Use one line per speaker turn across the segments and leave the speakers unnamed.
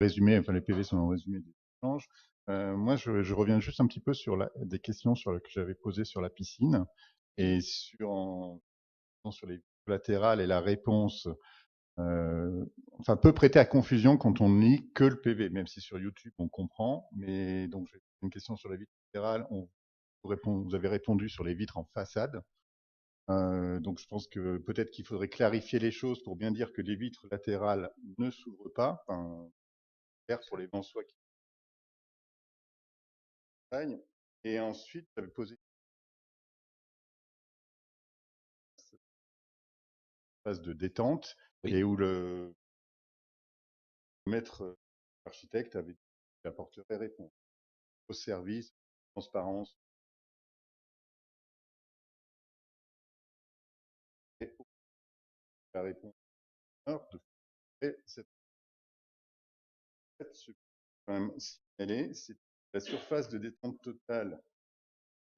résumé, enfin les PV sont un résumé des échanges. Moi, je reviens juste un petit peu sur des questions que j'avais posées sur la piscine et sur les collatérales et la réponse. Enfin, peut prêter à confusion quand on ne lit que le PV, même si sur YouTube on comprend. Mais donc, j'ai une question sur la vitre latérale. Vous avez répondu sur les vitres en façade. Donc, je pense que peut-être qu'il faudrait clarifier les choses pour bien dire que les vitres latérales ne s'ouvrent pas. Enfin, clair pour les Vansois qui travaillent. Et ensuite, j'avais posé une phase de détente
Oui.
et où le maître architecte avait dit qu'il apporterait réponse au service, transparence et la réponse de fait cette ce quand même signalé, c'est la surface de détente totale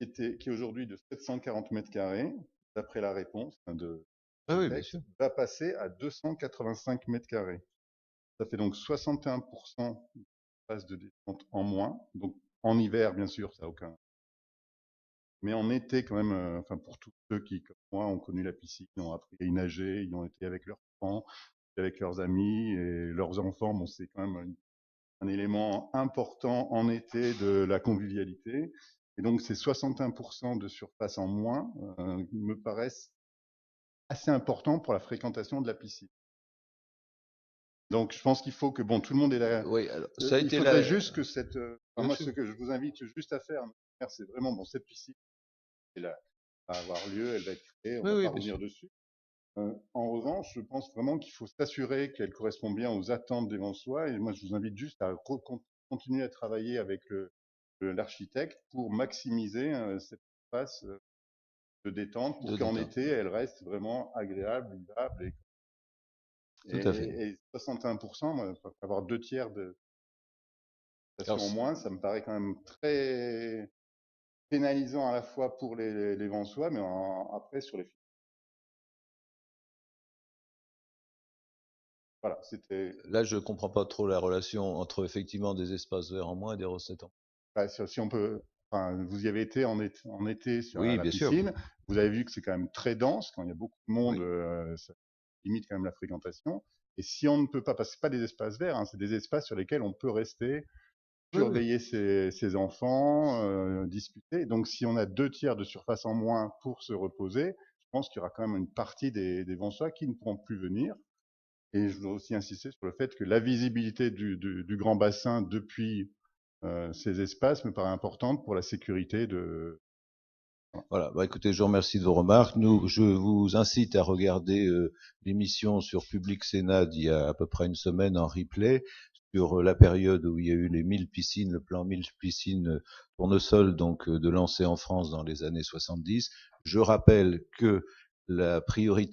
qui est aujourd'hui de 740 mètres carrés, d'après la réponse de
Oui, oui, bien
l'architecte,
sûr.
va passer à 285 mètres carrés. Ça fait donc 61% de surface de détente en moins. Donc en hiver, bien sûr, ça n'a aucun. Mais en été, quand même, enfin pour tous ceux qui, comme moi, ont connu la piscine, ont appris à y nager, ils ont été avec leurs parents, avec leurs amis et leurs enfants. Bon, c'est quand même un élément important en été de la convivialité. Et donc ces 61% de surface en moins me paraissent assez importants pour la fréquentation de la piscine. Donc je pense qu'il faut que bon tout le monde ait la.
Oui, alors, ça a
Il
été
faudrait
la...
juste que cette. Enfin,
Bien
moi
sûr.
ce que je vous invite juste à faire, c'est vraiment bon cette piscine, elle va avoir lieu, elle va être créée, on
Oui,
va
oui,
pas
bien
revenir
sûr.
dessus. En revanche, je pense vraiment qu'il faut s'assurer qu'elle correspond bien aux attentes des Vansois. Et moi, je vous invite juste à continuer à travailler avec l'architecte pour maximiser cette espace de détente pour
De
qu'en
détente.
été, elle reste vraiment agréable, vivable.
Tout à fait.
Et 61%, moi, avoir 2 tiers de
Alors,
station en moins, ça me paraît quand même très pénalisant à la fois pour les Vansois, mais après sur les. Voilà, c'était.
là, je comprends pas trop la relation entre effectivement des espaces verts en moins et des recettes en
Bah, si on peut, enfin, vous y avez été en été sur
moins. Oui,
la
bien sûr.
piscine, vous avez vu que c'est quand même très dense, quand il y a beaucoup de monde,
Oui.
ça limite quand même la fréquentation. Et si on ne peut pas, parce que c'est pas des espaces verts, hein, c'est des espaces sur lesquels on peut rester,
Oui, oui.
surveiller ses enfants, discuter. Donc si on a 2 tiers de surface en moins pour se reposer, je pense qu'il y aura quand même une partie des Vansois qui ne pourront plus venir. Et je voudrais aussi insister sur le fait que la visibilité du grand bassin depuis ces espaces me paraît importante pour la sécurité de.
Voilà. Bah, écoutez, je vous remercie de vos remarques. Nous, je vous incite à regarder l'émission sur Public Sénat d'il y a à peu près une semaine en replay sur la période où il y a eu les 1000 piscines, le plan 1000 piscines tournesol, donc de lancer en France dans les années 70. Je rappelle que la priorité